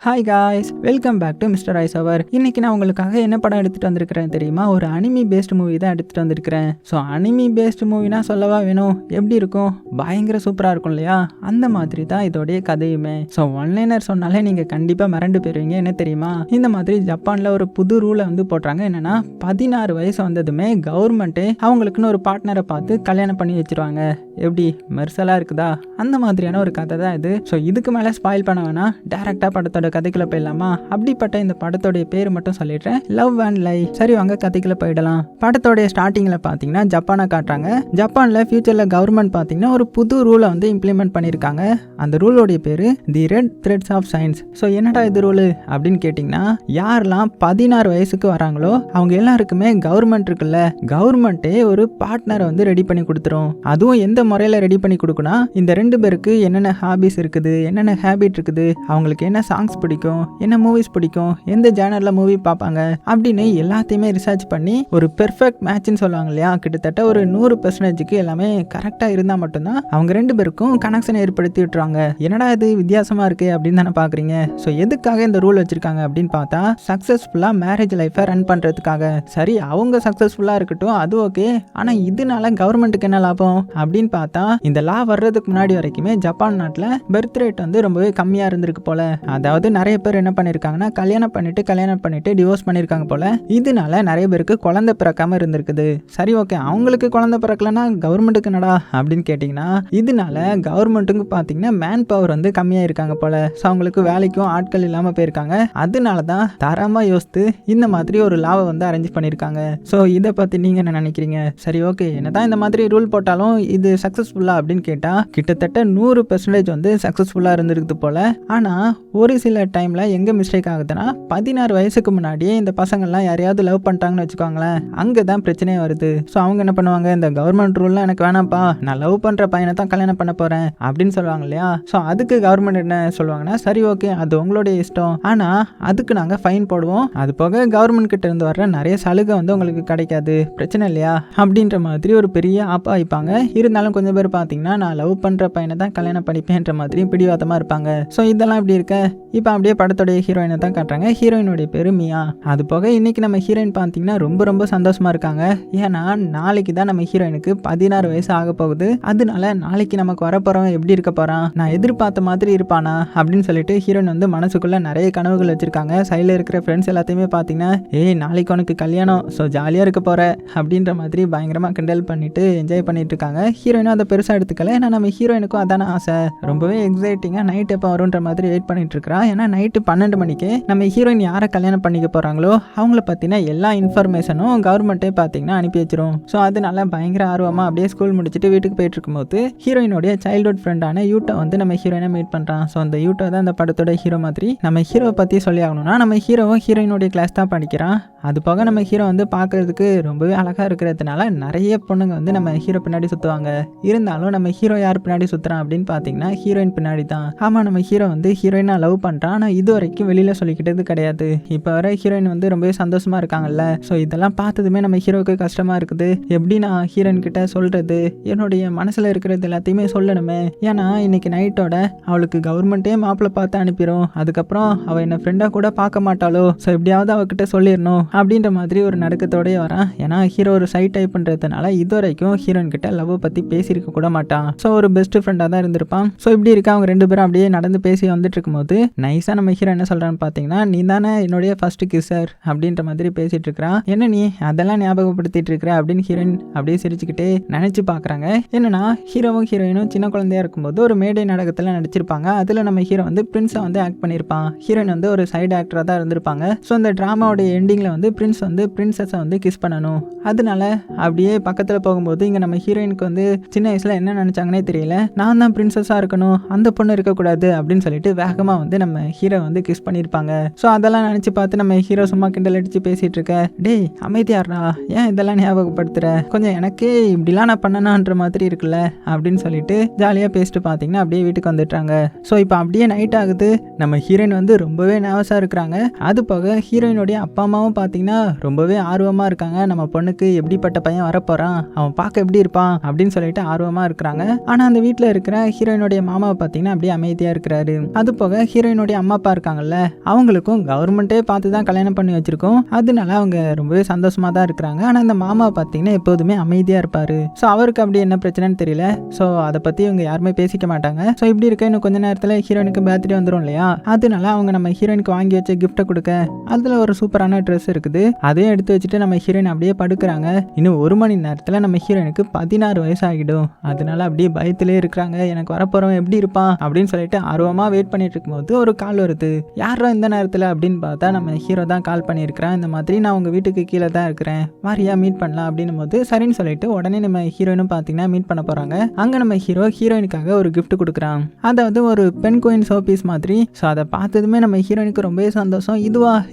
Hi guys, welcome back to mister ice hour. இன்னைக்கு நான் உங்களுக்காக என்ன படம் எடுத்துகிட்டு வந்திருக்கிறேன் தெரியுமா? ஒரு அனிமி பேஸ்ட் மூவி தான் எடுத்துகிட்டு வந்திருக்கிறேன். ஸோ அனிமி பேஸ்ட் மூவினா சொல்லவா வேணும், எப்படி இருக்கும், பயங்கர சூப்பராக இருக்கும் இல்லையா? அந்த மாதிரி தான் இதோடைய கதையுமே. ஸோ ஒன்லைனர் சொன்னாலே நீங்கள் கண்டிப்பாக மிரண்டு போயிருவீங்க. என்ன தெரியுமா, இந்த மாதிரி ஜப்பானில் ஒரு புது ரூலை வந்து போடுறாங்க. என்னென்னா 16 வயசு வந்ததுமே கவர்மெண்ட்டே அவங்களுக்குன்னு ஒரு பார்ட்னரை பார்த்து கல்யாணம் பண்ணி வச்சுருவாங்க. எப்படி மெர்சலாக இருக்குதா? அந்த மாதிரியான ஒரு கதை தான் இது. ஸோ இதுக்கு மேலே ஸ்பாயில் பண்ண வேணாம், டேரெக்டாக படத்தோட கதைக்குள்ள போயிடலாமா? அப்படிப்பட்ட இந்த படத்தோடைய பேர் மட்டும் சொல்லிடுறேன், லவ் அண்ட் லை. சரி வாங்க கதைக்குள்ள போயிடலாம். படத்தோடைய ஸ்டார்டிங்ல பாத்தீங்கன்னா ஜப்பானை காட்டுறாங்க. ஜப்பான்ல ஃபியூச்சர்ல கவர்மெண்ட் பாத்தீங்கன்னா ஒரு புது ரூலை வந்து இம்ப்ளிமெண்ட் பண்ணிருக்காங்க. அந்த ரூலோடைய பேரு the red threads of science. So என்னடா இது ரூலு அப்படின்னு கேட்டீங்கன்னா, யாரெல்லாம் 16 வயசுக்கு வராங்களோ அவங்க எல்லாருக்குமே கவர்மெண்ட் இருக்குல்ல, கவர்மெண்ட்டே ஒரு பார்ட்னரை வந்து ரெடி பண்ணி கொடுத்துரும். அதுவும் எந்த முறையில ரெடி பண்ணி கொடுக்கணும், இந்த 2 பேருக்கு என்னென்ன ஹாபிஸ் இருக்குது, என்னென்ன ஹேபிட் இருக்குது, அவங்களுக்கு என்ன சாங்ஸ் பிடிக்கும், என்ன மூவிஸ் பிடிக்கும், எந்த ஜேனர்ல மூவி பார்ப்பாங்க அப்படின்னு எல்லாத்தையுமே ரிசர்ச் பண்ணி ஒரு பெர்ஃபெக்ட் மேட்ச்னு சொல்லுவாங்க இல்லையா, கிட்டத்தட்ட ஒரு 100% எல்லாமே கரெக்டா இருந்தா மட்டும்தான் அவங்க 2 பேருக்கும் கனெக்ஷன் ஏற்படுத்தி விட்டுருவாங்க. என்னடா இது வித்தியாசமா இருக்கு அப்படின்னு தானே பாக்குறீங்க. ஸோ எதுக்காக இந்த ரூல் வச்சிருக்காங்க அப்படின்னு பார்த்தா, சக்சஸ்ஃபுல்லா மேரேஜ் லைஃபை ரன் பண்றதுக்காக. சரி அவங்க சக்சஸ்ஃபுல்லா இருக்கட்டும், அது ஓகே. ஆனா இதனால கவர்மெண்ட்டுக்கு என்ன லாபம் அப்படின்னு பார்த்தா, இந்த லா வர்றதுக்கு முன்னாடி வரைக்குமே ஜப்பான் நாட்டில் பர்த் ரேட் வந்து ரொம்பவே கம்மியா இருந்திருக்கு போல. அதாவது நிறைய பேர் என்ன பண்ணிருக்காங்கன்னா, கல்யாணம் பண்ணிட்டு டிவோர்ஸ் பண்ணிருக்காங்க போல. இதனால நிறைய பேருக்கு குழந்தை பிறக்காம இருந்திருக்குது. சரி ஓகே, அவங்களுக்கு குழந்தை பிறக்கலன்னா கவர்மெண்ட்டுக்கு என்னடா அப்படின்னு கேட்டீங்கன்னா, இதனால கவர்மெண்ட்டுக்கு பாத்தீங்கன்னா மேன் பவர் வந்து கம்மியா இருக்காங்க போல. ஸோ அவங்களுக்கு வேலைக்கும் ஆட்கள் இல்லாம போயிருக்காங்க. அதனாலதான் தரமா யோசித்து இந்த மாதிரி ஒரு லாவை வந்து அரேஞ்ச் பண்ணிருக்காங்க. ஸோ இதை பத்தி நீங்க என்ன நினைக்கிறீங்க? சரி ஓகே, என்னதான் இந்த மாதிரி ரூல் போட்டாலும் இது சக்சஸ்ஃபுல்லா அப்படின்னு கேட்டா, கிட்டத்தட்ட 100% வந்து சக்சஸ்ஃபுல்லா இருந்திருக்கு போல. ஆனா ஒரு சில டைம்ல எங்க மிஸ்டேக் ஆகுதுன்னா, 16 வயசுக்கு முன்னாடியே இந்த பசங்கள்லாம் யாரையாவது லவ் பண்ணிட்டாங்கன்னு வச்சுக்கோங்களேன், அங்கதான் பிரச்சனையே வருது. ஸோ அவங்க என்ன பண்ணுவாங்க, இந்த கவர்மெண்ட் ரூல்லாம் எனக்கு வேணாம்ப்பா, நான் லவ் பண்ற பையனை தான் கல்யாணம் பண்ண போறேன் அப்படின்னு சொல்லுவாங்க இல்லையா. ஸோ அதுக்கு கவர்மெண்ட் என்ன சொல்லுவாங்கன்னா, சரி ஓகே அது உங்களுடைய இஷ்டம், ஆனா அதுக்கு நாங்க ஃபைன் போடுவோம், அது போக கவர்மெண்ட் கிட்ட இருந்து வர்ற நிறைய சலுகை வந்து உங்களுக்கு கிடைக்காது, பிரச்சனை இல்லையா அப்படின்ற மாதிரி ஒரு பெரிய ஆப்பா வைப்பாங்க. இருந்தாலும் கொஞ்சம் பேர் பாத்தீங்கன்னா, நான் லவ் பண்ற பையனை தான் கல்யாணம் பண்ணிப்பேன்ற மாதிரி பிடிவாதமா இருப்பாங்க. ஸோ இதெல்லாம் இப்படி இருக்க, இப்போ அப்படியே படத்தோடைய ஹீரோயினை தான் காட்டுறாங்க. ஹீரோயினுடைய பேரு மியா. அது போக இன்னைக்கு நம்ம ஹீரோயின் பார்த்தீங்கன்னா ரொம்ப சந்தோஷமா இருக்காங்க. ஏன்னா நாளைக்கு தான் நம்ம ஹீரோயினுக்கு 16 வயசு ஆக போகுது. அதனால நாளைக்கு நமக்கு வரப்போறவன் எப்படி இருக்க போறான், நான் எதிர்பார்த்த மாதிரி இருப்பானா அப்படின்னு சொல்லிட்டு ஹீரோயின் வந்து மனசுக்குள்ள நிறைய கனவுகள் வச்சிருக்காங்க. சைடில் இருக்கிற ஃப்ரெண்ட்ஸ் எல்லாத்தையுமே பார்த்தீங்கன்னா, ஏய் நாளைக்கு உனக்கு கல்யாணம், ஸோ ஜாலியாக இருக்க போற அப்படின்ற மாதிரி பயங்கரமாக கிண்டல் பண்ணிட்டு என்ஜாய் பண்ணிட்டு இருக்காங்க. ஹீரோயினும் அதை பெருசாக எடுத்துக்கல. ஏன்னா நம்ம ஹீரோயினுக்கும் அதான ஆசை, ரொம்பவே எக்ஸைட்டிங்காக நைட் எப்போ வரும்ன்ற மாதிரி வெயிட் பண்ணிட்டு இருக்கிறா. ஏன்னா நைட்டு 12 மணிக்கு நம்ம ஹீரோயின் யாரை கல்யாணம் பண்ணிக்க போறாங்களோ அவங்கள பத்தின எல்லா இன்ஃபர்மேஷனும் கவர்மெண்ட்டே பார்த்தீங்கன்னா அனுப்பி வச்சிரும். ஸோ அதனால பயங்கர ஆர்வமா அப்படியே ஸ்கூல் முடிச்சுட்டு வீட்டுக்கு போயிட்டு இருக்கும்போது ஹீரோயினுடைய சைல்ட்ஹுட் ஃப்ரெண்டான யூட்டோ வந்து நம்ம ஹீரோயினை மீட் பண்றான். ஸோ அந்த யூட்டோ தான் இந்த படத்தோட ஹீரோ மாதிரி. நம்ம ஹீரோவை பத்தி சொல்லி ஆகணும்னா, நம்ம ஹீரோவும் ஹீரோயினுடைய கிளாஸ் தான் படிக்கிறான். அது போக நம்ம ஹீரோ வந்து பார்க்கறதுக்கு ரொம்பவே அழகா இருக்கிறதுனால நிறைய பொண்ணுங்க வந்து நம்ம ஹீரோ பின்னாடி சுத்துவாங்க. இருந்தாலும் நம்ம ஹீரோ யார் பின்னாடி சுத்துறான் அப்படின்னு பார்த்தீங்கன்னா, ஹீரோயின் பின்னாடி தான். ஆமா, நம்ம ஹீரோ வந்து ஹீரோயினா லவ் பண்றான். ஆனா இது வரைக்கும் வெளியில சொல்லிக்கிட்டது கிடையாது. இப்போ வர ஹீரோயின் வந்து ரொம்பவே சந்தோஷமா இருக்காங்கல்ல. ஸோ இதெல்லாம் பார்த்ததுமே நம்ம ஹீரோவுக்கு கஷ்டமா இருக்குது. எப்படி நான் ஹீரோயின் கிட்ட சொல்றது, என்னுடைய மனசுல இருக்கிறது எல்லாத்தையுமே சொல்லணுமே. ஏன்னா இன்னைக்கு நைட்டோட அவளுக்கு கவர்மெண்ட்டே மாப்பிள்ள பார்த்து அனுப்பிடும். அதுக்கப்புறம் அவ என்ன ஃப்ரெண்டா கூட பார்க்க மாட்டாளோ, ஸோ எப்படியாவது அவகிட்ட சொல்லிடணும் அப்படின்ற மாதிரி ஒரு நடுக்கத்தோடய வரான். ஏன்னா ஹீரோ ஒரு சைட் டைப் பண்றதுனால இது வரைக்கும் ஹீரோயின் கிட்ட லவ் பத்தி பேசியிருக்க கூட மாட்டான். ஸோ ஒரு பெஸ்ட் ஃப்ரெண்டா தான் இருந்திருப்பான். ஸோ இப்படி இருக்க அவங்க 2 பேரும் அப்படியே நடந்து பேசி வந்துட்டு இருக்கும்போது நைஸா நம்ம ஹீரோ என்ன சொல்றான்னு பாத்தீங்கன்னா, நீ தானே என்னுடைய ஃபர்ஸ்ட் கிஸ்ஸர் அப்படின்ற மாதிரி பேசிட்டு இருக்கிறான். என்ன நீ அதெல்லாம் ஞாபகப்படுத்திட்டு இருக்கிற அப்படின்னு ஹீரோயின் அப்படியே சிரிச்சுக்கிட்டே நினைச்சு பாக்குறாங்க. என்னன்னா ஹீரோவும் ஹீரோயினும் சின்ன குழந்தையா இருக்கும்போது ஒரு மேடை நாடகத்துல நடிச்சிருப்பாங்க. அதுல நம்ம ஹீரோ வந்து பிரின்ஸை வந்து ஆக்ட் பண்ணிருப்பான். ஹீரோயின் வந்து ஒரு சைடு ஆக்டரா தான் இருந்திருப்பாங்க. ஸோ அந்த டிராமாவோட எண்டிங்ல வந்து பிரின்ஸ் வந்து பிரின்சஸை வந்து கிஸ் பண்ணணும். அதனால அப்படியே பக்கத்துல போகும்போது இங்க நம்ம ஹீரோயினுக்கு வந்து சின்ன வயசுல என்ன நினைச்சாங்கன்னே தெரியல, நான் தான் பிரின்சஸா இருக்கணும், அந்த பொண்ணு இருக்கக்கூடாது அப்படின்னு சொல்லிட்டு வேகமா வந்து நம்ம ஹீரோ வந்து கிஸ் பண்ணிருப்பாங்க. ஸோ அதெல்லாம் நினைச்சு பார்த்து நம்ம ஹீரோ சும்மா கிண்டல் அடிச்சு பேசிட்டு இருக்க, டேய் அமைதியாரா, ஏன் இதெல்லாம் ஞாபகப்படுத்துற, கொஞ்சம் எனக்கே இப்படிலாம் நான் பண்ணனான்ற மாதிரி இருக்குல்ல அப்படின்னு சொல்லிட்டு ஜாலியா பேசிட்டு பாத்தீங்கன்னா அப்படியே வீட்டுக்கு வந்துட்டாங்க. ஸோ இப்போ அப்படியே நைட் ஆகுது. நம்ம ஹீரோயின் வந்து ரொம்பவே நர்வஸா இருக்கிறாங்க. அது போக ஹீரோயினுடைய அப்பா அம்மாவும் பார்த்தீங்கன்னா ரொம்பவே ஆர்வமாக இருக்காங்க. நம்ம பொண்ணுக்கு எப்படிப்பட்ட பையன் வரப்போகிறான், அவன் பார்க்க எப்படி இருப்பான் அப்படின்னு சொல்லிட்டு ஆர்வமாக இருக்கிறாங்க. ஆனால் அந்த வீட்டில் இருக்கிற ஹீரோயினுடைய மாமாவை பார்த்தீங்கன்னா அப்படியே அமைதியாக இருக்கிறாரு. அது போக ஹீரோயினுடைய அம்மா அப்பா இருக்காங்கல்ல, அவங்களுக்கும் கவர்மெண்ட்டே பார்த்து தான் கல்யாணம் பண்ணி வச்சிருக்கோம். அதனால அவங்க ரொம்பவே சந்தோஷமாக தான் இருக்கிறாங்க. ஆனால் இந்த மாமாவை பார்த்தீங்கன்னா எப்போதுமே அமைதியாக இருப்பார். ஸோ அவருக்கு அப்படி என்ன பிரச்சனைன்னு தெரியல. ஸோ அதை பற்றி இவங்க யாருமே பேசிக்க மாட்டாங்க. ஸோ இப்படி இருக்க இன்னும் கொஞ்ச நேரத்தில் ஹீரோயினுக்கு பர்த்டே வந்துடும் இல்லையா, அதனால அவங்க நம்ம ஹீரோயினுக்கு வாங்கி வச்ச கிஃப்ட்டை கொடுக்க அதில் ஒரு சூப்பரான ட்ரெஸ் இருக்குது. அதையும் எடுத்து வச்சுட்டு நம்ம ஹீரோயின் அப்படியே படுக்கிறாங்க. இன்னும் 1 மணி நேரத்தில் நம்ம ஹீரோயினுக்கு 16 வயசு ஆகிடும். அதனால அப்படியே பயத்திலே இருக்கிறாங்க. எனக்கு வரப்போறவன் எப்படி இருப்பான் அப்படின்னு சொல்லிட்டு ஆர்வமாக வெயிட் பண்ணிட்டு இருக்கும்போது ஒரு கால் வருது. யாரோ இந்த நேரத்தில் அப்படின்னு பார்த்தா நம்ம ஹீரோ தான் கால் பண்ணியிருக்கிறான். இந்த மாதிரி நான் உங்கள் வீட்டுக்கு கீழே தான் இருக்கிறேன், வாரியா மீட் பண்ணலாம் அப்படின்னும் போது சரின்னு சொல்லிட்டு உடனே நம்ம ஹீரோயினும் பார்த்தீங்கன்னா மீட் பண்ண போகிறாங்க. அங்கே நம்ம ஹீரோயினுக்காக ஒரு கிஃப்ட் கொடுக்குறான். அதாவது ஒரு பென் கோயின் ஷோபீஸ் மாதிரி. ஸோ அதை பார்த்ததுமே நம்ம ஹீரோயினுக்கு ரொம்பவே சந்தோஷம்.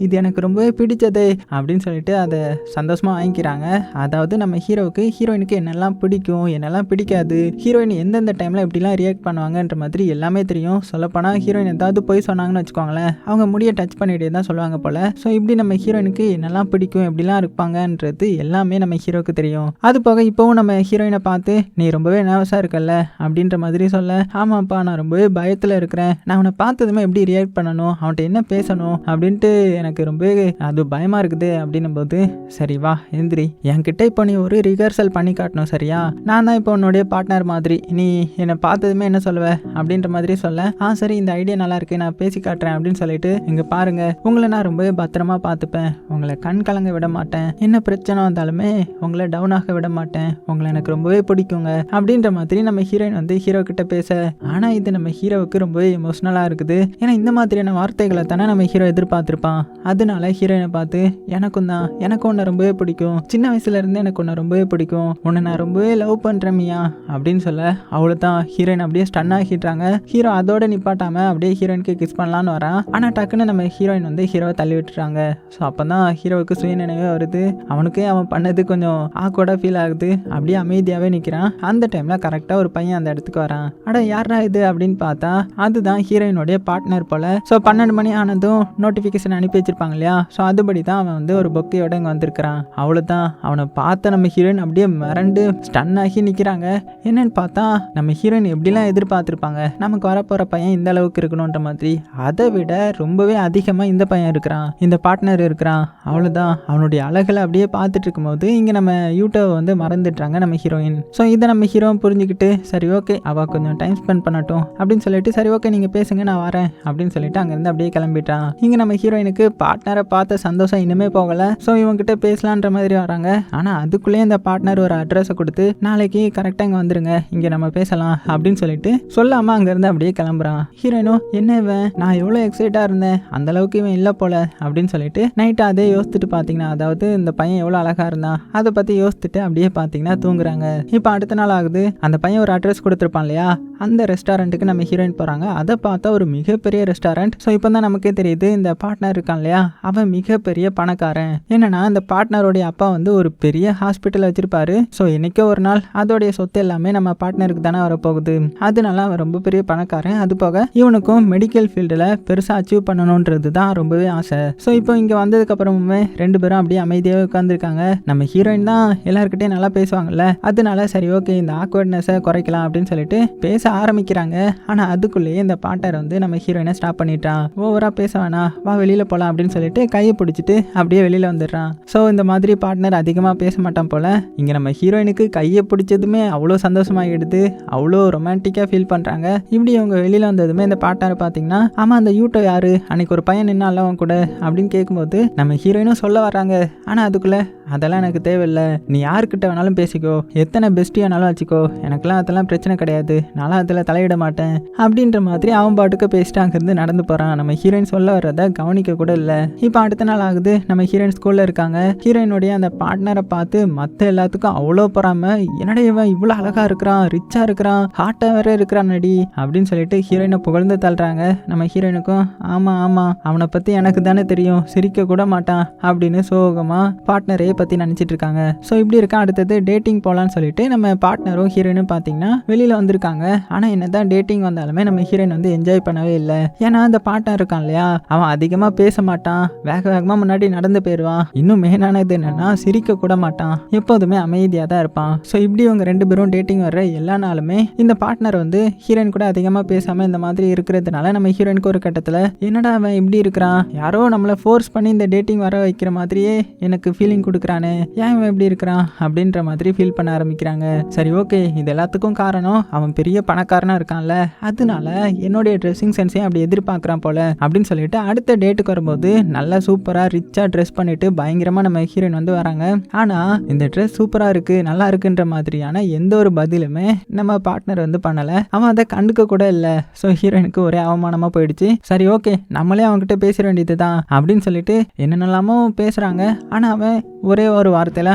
இது எனக்கு ரொம்பவே பிடிச்சது அப்படின்னு சொல்லிட்டு அதை சந்தோஷமாக வாங்கிக்கிறாங்க. அதாவது நம்ம ஹீரோயினுக்கு என்னெல்லாம் பிடிக்கும் என்னெல்லாம் பிடிக்காது, ஹீரோயின் எந்தெந்த டைமில் எப்படிலாம் ரியாக்ட் பண்ணுவாங்கன்ற மாதிரி எல்லாமே தெரியும். சொல்லப்போனால் ஹீரோயின் ஏதாவது போய் சொன்னாங்கன்னு வச்சுக்கோங்களேன், அவங்க முடியை டச் பண்ணிட்டே தான் சொல்லுவாங்க போல. ஸோ இப்படி நம்ம ஹீரோயினுக்கு என்னெல்லாம் பிடிக்கும் எப்படிலாம் இருப்பாங்கன்றது எல்லாமே நம்ம ஹீரோக்கு தெரியும். அது போக இப்போவும் நம்ம ஹீரோயினை பார்த்து நீ ரொம்பவே நர்வஸாக இருக்கல்ல அப்படின்ற மாதிரி சொல்ல, ஆமாப்பா நான் ரொம்பவே பயத்தில் இருக்கிறேன், நான் அவனை பார்த்ததுமே எப்படி ரியாக்ட் பண்ணணும், அவன்கிட்ட என்ன பேசணும் அப்படின்ட்டு எனக்கு ரொம்பவே அது பயமாக இருக்குது அப்படின்னும் போது, சரி வா எந்திரி, என்கிட்ட இப்போ நீ ஒரு ரிஹர்சல் பண்ணி காட்டணும் சரியா, நான் தான் இப்போ உன்னுடைய பார்ட்னர் மாதிரி, நீ என்னை பார்த்ததுமே என்ன சொல்லுவ அப்படின்ற மாதிரி சொல்ல, சரி இந்த ஐடியா நல்லா இருக்கு, நான் பேசி காட்டுறேன் அப்படின்னு சொல்லிட்டு, இங்கே பாருங்க உங்களை நான் ரொம்பவே பத்திரமா பார்த்துப்பேன், உங்களை கண் கலங்க விட மாட்டேன், என்ன பிரச்சனை வந்தாலுமே உங்களை டவுன் ஆக விட மாட்டேன், உங்களை எனக்கு ரொம்பவே பிடிக்குங்க அப்படின்ற மாதிரி நம்ம ஹீரோயின் வந்து ஹீரோ கிட்ட பேச, ஆனால் இது நம்ம ஹீரோவுக்கு ரொம்பவே எமோஷனலாக இருக்குது. ஏன்னா இந்த மாதிரியான வார்த்தைகளை தானே நம்ம ஹீரோ எதிர்பார்த்துருப்பான். அதனால ஹீரோயினை பார்த்து எனக்கும் உன்னை ரொம்பவே பிடிக்கும், சின்ன வயசுல இருந்து எனக்கு உன்னை ரொம்பவே பிடிக்கும், உன்னை நான் ரொம்பவே லவ் பண்ணுறேன் மியா அப்படின்னு சொல்ல, அவ்வளோதான் ஹீரோயின் அப்படியே ஸ்டன் ஆகிட்டாங்க. ஹீரோ அதோட நிப்பாட்டாம அப்படியே ஹீரோயினுக்கு கிஸ் பண்ணலான்னு வரான். ஆனால் டக்குன்னு நம்ம ஹீரோயின் வந்து ஹீரோவை தள்ளி விட்டுறாங்க. ஸோ அப்போ தான் ஹீரோவுக்கு சுயநினைவே வருது. அவனுக்கே அவன் பண்ணது கொஞ்சம் ஆக்வர்டாக ஃபீல் ஆகுது. அப்படியே அமைதியாகவே நிற்கிறான். அந்த டைமில் கரெக்டாக ஒரு பையன் அந்த இடத்துக்கு வரான். அட யாரா இது அப்படின்னு பார்த்தா அதுதான் ஹீரோயினுடைய பார்ட்னர் போல. ஸோ 12 மணி ஆனதும் நோட்டிஃபிகேஷன் அனுப்பி வச்சிருப்பாங்க இல்லையா, ஸோ அதுபடி தான் அவன் வந்து ஒரு பொக்கையோட இங்கே வந்திருக்கிறான். அவ்வளோதான் அவனை பார்த்த நம்ம ஹீரோயின் அப்படியே மிரண்டு ஸ்டன் ஆகி நிற்கிறாங்க. என்னன்னு பார்த்தா நம்ம ஹீரோயின் எப்படிலாம் எதிர்பார்த்துருப்பாங்க, நமக்கு வரப்போகிற பையன் இந்த அளவுக்கு இருக்கணுன்ற மாதிரி, அதை விட ரொம்பவே அதிகமாக இந்த பையன் இருக்கிறான், இந்த பார்ட்னர் இருக்கிறான். அவ்வளோதான் அவனுடைய அழகில் அப்படியே பார்த்துட்டு இருக்கும்போது இங்கே நம்ம யூடியூப் வந்து மறந்துடுறாங்க நம்ம ஹீரோயின். ஸோ இதை நம்ம ஹீரோ புரிஞ்சுக்கிட்டு சரி ஓகே அவள் கொஞ்சம் டைம் ஸ்பெண்ட் பண்ணட்டும் அப்படின்னு சொல்லிட்டு, சரி ஓகே நீங்கள் பேசுங்க நான் வரேன் அப்படின்னு சொல்லிட்டு அங்கேருந்து அப்படியே கிளம்பிட்டான். இங்கே நம்ம ஹீரோயினுக்கு பார்ட்னரை பார்த்த சந்தோஷம் இன்னுமே போகலை. ஸோ இவங்ககிட்ட பேசலான்ற மாதிரி வராங்க. ஆனால் அதுக்குள்ளேயே இந்த பார்ட்னர் ஒரு அட்ரஸை கொடுத்து நாளைக்கு கரெக்டாக இங்கே வந்துருங்க, இங்கே நம்ம பேசலாம் அப்படின்னு சொல்லிட்டு சொல்லாமல் அங்கேருந்து அப்படியே கிளம்புறான். ஹீரோயினும் என்ன இவன், நான் எவ்வளோ எக்ஸைட்டாக இருந்தேன் அந்த அளவுக்கு இவன் இல்லை போல அப்படின்னு சொல்லிட்டு நைட்டு அதே யோசிச்சுட்டு பார்த்தீங்கன்னா, அதாவது இந்த பையன் எவ்வளோ அழகாக இருந்தான் அதை பற்றி யோசிச்சுட்டு அப்படியே பார்த்தீங்கன்னா தூங்குறாங்க. இப்போ அடுத்த நாள் ஆகுது. அந்த பையன் ஒரு அட்ரஸ் கொடுத்துருப்பான் இல்லையா, அந்த ரெஸ்டாரண்ட்டுக்கு நம்ம ஹீரோயின் போகிறாங்க. அதை பார்த்தா ஒரு மிகப்பெரிய ரெஸ்டாரண்ட். ஸோ இப்போ தான் நமக்கே தெரியுது இந்த பார்ட்னர் இருக்கான் இல்லையா, அவன் மிகப்பெரிய பணக்காரன். என்னன்னா இந்த பார்ட்னருடைய அப்பா வந்து ஒரு பெரிய ஹாஸ்பிட்டல் வச்சிருப்பாரு. ஸோ இன்னைக்கோ ஒரு நாள் அதோடைய சொத்து எல்லாமே நம்ம பார்ட்னருக்கு தானே வரப்போகுது. அதனால அவன் ரொம்ப பெரிய பணக்காரன். அது போக இவனுக்கும் மெடிக்கல் ஃபீல்டில் பெருசாக அச்சீவ் பண்ணணுன்றது தான் ரொம்பவே ஆசை. ஸோ இப்போ இங்கே வந்ததுக்கு அப்புறமுமே 2 பேரும் அப்படியே அமைதியாகவே உட்காந்துருக்காங்க. நம்ம ஹீரோயின் தான் எல்லாருக்கிட்டையும் நல்லா பேசுவாங்கல்ல, அதனால சரி ஓகே இந்த ஆக்வர்ட்னஸை குறைக்கலாம் அப்படின்னு சொல்லிட்டு பேச ஆரம்பிக்கிறாங்க. ஆனால் அதுக்குள்ளேயே இந்த பார்ட்னர் வந்து நம்ம ஹீரோயினை ஸ்டாப் பண்ணிட்டான். ஓவரா பேச வேணாம், வா வெளியில் போகலாம் அப்படின்னு சொல்லிட்டு கையை பிடிச்சிட்டு அப்படியே வெளியில் வந்துடுறான். ஸோ இந்த மாதிரி பார்ட்னர் அதிகமாக பேச மாட்டான் போல. இங்கே நம்ம ஹீரோயினுக்கு கையை பிடிச்சதுமே அவ்வளோ சந்தோஷமாகிடுது, அவ்வளோ ரொமான்டிக்காக ஃபீல் பண்ணுறாங்க. இப்படி அவங்க வெளியில் வந்ததுமே இந்த பார்ட்னரை பார்த்தீங்கன்னா, ஆமாம் அந்த யூட்டோ யாரு, அன்னைக்கு ஒரு பையன் நின்னால அவன் கூட அப்படின்னு கேட்கும்போது நம்ம ஹீரோயினும் சொல்ல வராங்க. ஆனால் அதுக்குள்ளே அதெல்லாம் எனக்கு தேவையில்லை, நீ யாருக்கிட்ட வேணாலும் பேசிக்கோ, எத்தனை பெஸ்டி வேணாலும் வச்சுக்கோ, எனக்கெல்லாம் அதெல்லாம் பிரச்சனை கிடையாது, நானும் அதில் தலையிட மாட்டேன் அப்படின்ற மாதிரி அவன் பாட்டுக்கு பேசிட்டு அங்கேருந்து நடந்து போகிறான். நம்ம ஹீரோயின் சொல்ல வர்றதை கவனிக்க கூட இல்லை. இப்போ அடுத்த நாள் ஆகுது. நம்ம ஹீரோயின் ஸ்கூலில் இருக்காங்க. ஹீரோயினுடைய அந்த பார்ட்னரை பார்த்து மற்ற எல்லாத்துக்கும் அவ்வளோ போறாம, என்னடா இவன் இவ்வளோ அழகாக இருக்கிறான், ரிச்சாக இருக்கிறான், ஹாட்டாக வேற இருக்கிறான் நடி அப்படின்னு சொல்லிட்டு ஹீரோயினை புகழ்ந்து தள்ளுறாங்க. நம்ம ஹீரோயினுக்கும் ஆமாம் அவனை பற்றி எனக்கு தானே தெரியும், சிரிக்க கூட மாட்டான் அப்படின்னு சோகமாக பார்ட்னரே பற்றி நினச்சிட்டு இருக்காங்க. ஸோ இப்படி இருக்க அடுத்தது டேட்டிங் போகலான்னு சொல்லிட்டு நம்ம பார்ட்னரும் ஹீரோயினும் பார்த்தீங்கன்னா வெளியில் வந்திருக்காங்க. ஆனால் என்னதான் டேட்டிங் வந்தாலுமே நம்ம ஹீரோயின் வந்து என்ஜாய் பண்ணவே இல்லை. ஏன்னா அந்த பார்ட்னர் இருக்கான் இல்லையா, அவன் அதிகமாக பேச மாட்டான், வேக வேகமாக முன்னாடி நடந்து போயிடுவான். இன்னும் மெயினானது என்னன்னா சிரிக்க கூட மாட்டான், எப்போதுமே அமைதியாக தான் இருப்பான். ஸோ இப்படி இவங்க 2 பேரும் டேட்டிங் வர்ற எல்லா நாளுமே இந்த பார்ட்னர் வந்து ஹீரோயின் கூட அதிகமாக பேசாமல் இந்த மாதிரி இருக்கிறதுனால நம்ம ஹீரோயினுக்கு ஒரு கட்டத்தில் என்னடா அவன் இப்படி இருக்கிறான், யாரோ நம்மளை ஃபோர்ஸ் பண்ணி இந்த டேட்டிங் வர வைக்கிற மாதிரியே எனக்கு ஃபீலிங் கொடுக்குறானே, ஏன் இவன் இப்படி இருக்கிறான் அப்படின்ற மாதிரி ஃபீல் பண்ண ஆரம்பிக்கிறாங்க. சரி ஓகே, இது எல்லாத்துக்கும் காரணம் அவன் பெரிய பணக்காரனாக இருக்கான்ல, அதனால என்னுடைய ட்ரெஸ்ஸிங் சென்ஸையும் அப்படி எதிர்பார்க்குறான் போல அப்படின்னு சொல்லிட்டு அடுத்த டேட்டுக்கு வரும்போது நல்லா சூப்பராக ரிச்சாக ட்ரெஸ் பண்ணிட்டு பயங்கரமாக நம்ம ஹீரோயின் வந்து வராங்க. ஆனால் இந்த ட்ரெஸ் சூப்பராக இருக்குது நல்லா இருக்குன்ற மாதிரியான எந்த ஒரு பதிலுமே நம்ம பார்ட்னர் வந்து பண்ணலை. அவன் அதை கண்டுக்க கூட இல்லை. ஸோ ஹீரோயினுக்கு ஒரே அவமானமாக போயிடுச்சு. சரி ஓகே, நம்மளே அவன்கிட்ட பேச வேண்டியது தான் அப்படின்னு சொல்லிட்டு என்னென்னலாமோ பேசுகிறாங்க. ஆனால் அவன் ஒரே ஒரு வார்த்தையில்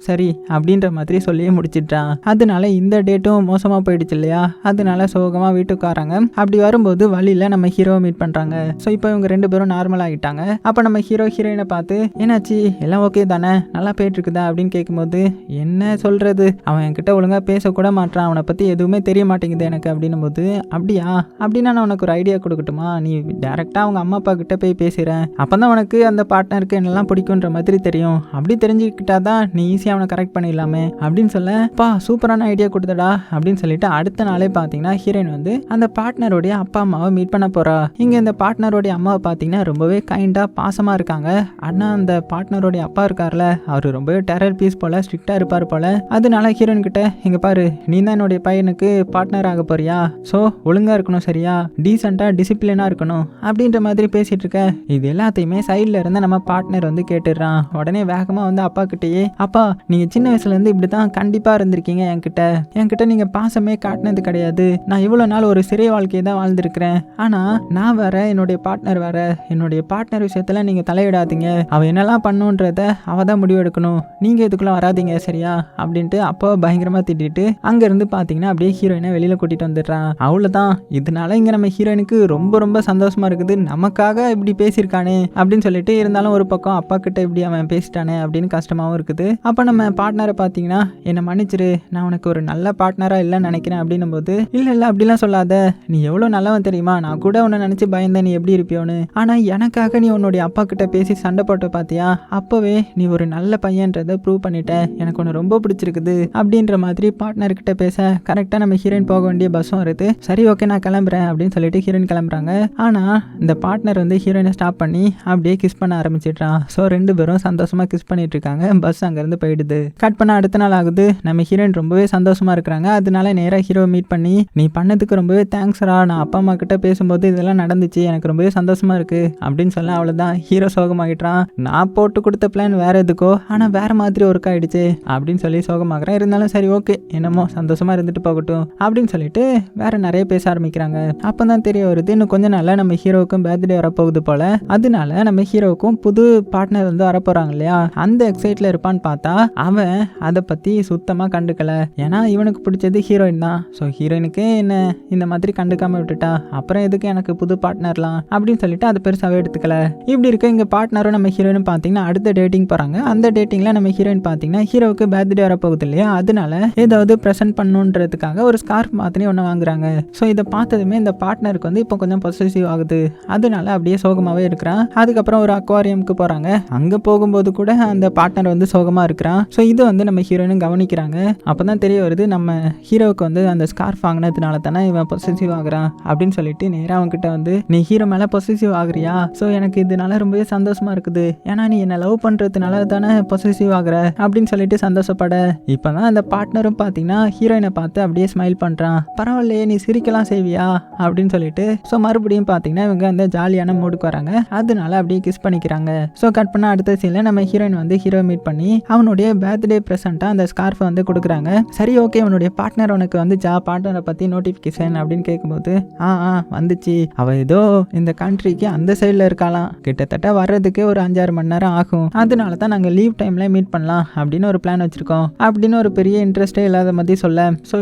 சரி அப்படின்ற மாதிரி சொல்லியே முடிச்சிட்டான். அதனால இந்த டேட்டும் மோசமாக போயிடுச்சு இல்லையா, அதனால சோகமாக வீட்டுக்கு வராங்க. அப்படி வரும்போது வழியில் நம்ம ஹீரோவை மீட் பண்ணுறாங்க. ஸோ இப்போ இவங்க 2 பேரும் நார்மல் ஆகிட்டாங்க. அப்போ நம்ம ஹீரோயினை பார்த்து என்னாச்சு எல்லாம் ஓகே தானே நல்லா போயிட்டு இருக்குதா அப்படின்னு கேட்கும்போது என்ன சொல்கிறது, அவன் என்கிட்ட ஒழுங்காக பேசக்கூட மாட்டான், அவனை பற்றி எதுவுமே தெரிய மாட்டேங்குது எனக்கு அப்படின்னும் போது அப்படியா, அப்படின்னா நான் உனக்கு ஒரு ஐடியா கொடுக்கட்டுமா, நீ டேரெக்டாக அவங்க அம்மா அப்பா கிட்ட போய் பேசுகிறேன், அப்போ தான் உனக்கு அந்த பார்ட்னருக்கு என்னெல்லாம் பிடிக்குன்ற மாதிரி தெரியும், அப்படி தெரிஞ்சுக்கிட்டா தான் நீ ஈஸியாக அவனை கரெக்ட் பண்ணிடலாமே அப்படின்னு சொல்ல சூப்பரான ஐடியா கொடுத்தடா அப்படின்னு சொல்லிட்டு அடுத்த நாளே பார்த்தீங்கன்னா ஹீரோயின் வந்து அந்த பார்ட்னருடைய அப்பா அம்மாவை மீட் பண்ண போறா. இங்கே இந்த பார்ட்னருடைய அம்மாவை பார்த்தீங்கன்னா ரொம்பவே கைண்டாக பாசமாக இருக்காங்க. ஆனால் அந்த பார்ட்னருடைய அப்பா இருக்கார்ல, அவர் ரொம்பவே டெரர் பீஸ் போல ஸ்ட்ரிக்டாக இருப்பார் போல. அதனால ஹீரோயின் கிட்ட இங்கே பாரு, நீ தான் என்னுடைய பையனுக்கு பார்ட்னர் ஆக போறியா, ஸோ ஒழுங்காக இருக்கணும் சரியா, டீசெண்டாக டிசிப்ளினாக இருக்கணும் அப்படின்ற மாதிரி பேசிட்டு இருக்க. இது எல்லாத்தையுமே சைடில் இருந்து நம்ம பார்ட்னர் வந்து கேட்டுடுறான். உடனே வேகமாக வந்து அப்பா கிட்டேயே, அப்பா நீங்கள் சின்ன வயசுலேருந்து இப்படி தான் கண்டிப்பாக இருந்திருக்கீங்க, என்கிட்ட நீங்கள் பாசமே காட்டினது கிடையாது, நான் இவ்வளோ நாள் ஒரு சிறை வாழ்க்கையை தான் வாழ்ந்துருக்கிறேன், ஆனால் நான் வேற என்னுடைய பார்ட்னர் வேற, என்னுடைய பார்ட்னர் விஷயத்தில் நீங்கள் தலையிடாதீங்க, அவள் என்னெல்லாம் பண்ணுன்றத அவள் தான் முடிவு எடுக்கணும், நீங்கள் இதுக்குள்ளே வராதிங்க சரியா அப்படின்ட்டு அப்போ பயங்கரமாக திட்டிட்டு அங்கேருந்து பார்த்தீங்கன்னா அப்படியே ஹீரோயினை வெளியில் கூட்டிகிட்டு வந்துடுறான். அவ்வளோதான், இதனால இங்கே நம்ம ஹீரோயினுக்கு ரொம்ப ரொம்ப சந்தோஷமாக இருக்குது, நமக்காக இப்படி பேசியிருக்கானே அப்படின்னு சொல்லிட்டு, இருந்தாலும் ஒரு பக்கம் அப்பா கிட்ட இப்படி அவன் பேசிட்டானே அப்படின்னு கஷ்டமாகவும் இருக்குது. அப்போ நம்ம பார்ட்னரை பார்த்தீங்கன்னா என்னை மன்னிச்சிரு, நான் உனக்கு ஒரு நல்ல பார்ட்னராக இல்லைன்னு நினைக்கிறேன் அப்படின்னும் போது இல்லை அப்படிலாம் சொல்லாத, நீ எவ்வளோ நல்லவன் தெரியுமா, நான் கூட உன்னை நினச்சி பயந்தேன் நீ எப்படி இருப்பியோன்னு, ஆனால் எனக்காக நீ உன்னுடைய அப்பா கிட்ட பேசி சண்டை போட்டு பார்த்தியா, அப்போவே நீ ஒரு நல்ல பையன்றதை ப்ரூவ் பண்ணிட்ட, எனக்கு உன்னை ரொம்ப பிடிச்சிருக்குது அப்படின்ற மாதிரி பார்ட்னர்கிட்ட பேச கரெக்டாக நம்ம ஹீரோயின் போக வேண்டிய பஸ்ஸும் வருது. சரி ஓகே நான் கிளம்புறேன் அப்படின்னு சொல்லிட்டு ஹீரோயின் கிளம்புறாங்க. ஆனால் இந்த பார்ட்னர் வந்து ஹீரோயினை ஸ்டாப் பண்ணி அப்படியே கிஸ் பண்ண ஆரம்பிச்சிட்றான். ஸோ 2 பேரும் சந்தோஷமாக கிஸ் பண்ணிட்டு இருக்காங்க. பஸ் அங்கேருந்து போயிடுது. கட் பண்ண அடுத்த நாள் ஆகுது. நம்ம ஹீரோயின் ரொம்பவே சந்தோஷமா இருக்கிறாங்க. அதனால நேராக ஹீரோவை மீட் பண்ணி நீ பண்ணதுக்கு ரொம்பவே தேங்க்ஸ்ரா, நான் அப்பா அம்மா கிட்ட பேசும்போது இதெல்லாம் நடந்துச்சு, எனக்கு ரொம்பவே சந்தோஷமா இருக்கு அப்படின்னு சொல்ல அவ்வளோதான் ஹீரோ சோகமாகிட்டான். நான் போட்டு கொடுத்த பிளான் வேற எதுக்கோ, ஆனால் வேற மாதிரி ஒர்க் ஆயிடுச்சு அப்படின்னு சொல்லி சோகமாகறேன். இருந்தாலும் சரி ஓகே என்னமோ சந்தோஷமா இருந்துட்டு போகட்டும் அப்படின்னு சொல்லிட்டு வேற நிறைய பேச ஆரம்பிக்கிறாங்க. அப்பதான் தெரிய வருது இன்னும் கொஞ்ச நாள்ல நம்ம ஹீரோவுக்கும் பர்த்டே வரப்போகுது போல. அதனால நம்ம ஹீரோவுக்கும் புது பார்ட்னர் வந்து வரப்போறாங்க இல்லையா, அந்த எக்ஸைட்ல இருப்பான்னு பார்த்தா அவன் அதை பத்தி சுத்தமா கண்டுக்கல. ஏன்னா இவனுக்கு பிடிச்சது ஹீரோயின் தான். ஸோ ஹீரோயினுக்கே என்ன இந்த மாதிரி கண்டுக்காம விட்டுட்டா, அப்புறம் எதுக்கு எனக்கு புது பார்ட்னர்லாம் அப்படின்னு சொல்லிட்டு அதை பெருசாவே எடுத்துக்கல. இப்படி இருக்க இங்க பார்ட்னரும் நம்ம ஹீரோயினும் பார்த்தீங்கன்னா அடுத்த டேட்டிங் போறாங்க. அந்த டேட்டிங்ல நம்ம ஹீரோயின் பார்த்தீங்கன்னா ஹீரோவுக்கு பர்த்டே வரப்போகுது இல்லையா, அதனால ஏதாவது ப்ரெசென்ட் பண்ணுன்றதுக்காக ஒரு ஸ்கார்ஃப் மாதிரி ஒன்று வாங்குறாங்க. ஸோ இதை பார்த்ததுமே இந்த பார்ட்னருக்கு வந்து இப்போ கொஞ்சம் பொசசிவ் ஆகுது. அதனால அப்படியே சோகமாவே இருக்கிறான். அதுக்கப்புறம் ஒரு அக்வாரியமுக்கு போறாங்க. அங்க போகும்போது கூட அந்த பார்ட்னர் வந்து சோகமா இருக்கிறான். ஸோ இது வந்து நம்ம ஹீரோயினும் கவனிக்கிறாங்க. அப்பதான் தெரிய வருது நம்ம ஹீரோவுக்கு வந்து அந்த ஸ்கார்ஃப் வாங்கினதுனால தானே இவன் பொசசிவ் ஆகுறான் அப்படின்னு சொல்லிட்டு நேராக அவன்கிட்ட வந்து நீ ஹீரோ மேல பொசசிவ் ஆகுறியா, ஸோ எனக்கு இதனால ரொம்பவே சந்தோஷமா இருக்குது, ஏன்னா நீ என்ன லவ் பண்றதுனால தானே பொசசிவ் ஆகுற அப்படின்னு சொல்லிட்டு சந்தோஷப்பட. இப்பதான் அந்த பார்ட்னரும் பார்த்தீங்கன்னா ஹீரோயினை பார்த்து அப்படியே ஸ்மைல் பண்றான். பரவாயில்லையே நீ சிரிக்கலாம் செய்வியா அப்படின்னு சொல்லிட்டு. ஸோ மறுபடியும் பார்த்தீங்கன்னா இவங்க அந்த ஜாலியான மூடுக்கு வராங்க. அதனால அப்படியே கிஸ் பண்ணிக்கிறாங்க. ஸோ கட் பண்ண அடுத்த சீன்ல நம்ம ஹீரோயின் வந்து ஹீரோ மீட் பண்ணி அவனுடைய பர்த்டே ப்ரெசென்ட்டா அந்த ஸ்கார்ஃப் வந்து கொடுக்குறாங்க. சரி ஓகே உன்னுடைய பார்ட்னர் உனக்கு வந்து பார்ட்னரை பத்தி நோட்டிஃபிகேஷன் அப்படின்னு கேட்கும்போது வந்துச்சு, அவ ஏதோ இந்த கண்ட்ரிக்கு அந்த சைடில் இருக்கலாம், கிட்டத்தட்ட வர்றதுக்கு ஒரு 5-6 மணி நேரம் ஆகும், அதனால தான் நாங்கள் லீவ் டைம்ல மீட் பண்ணலாம் அப்படின்னு ஒரு பிளான் வச்சிருக்கோம் அப்படின்னு ஒரு பெரிய இன்ட்ரெஸ்டே இல்லாத மாதிரி சொல்ல. ஸோ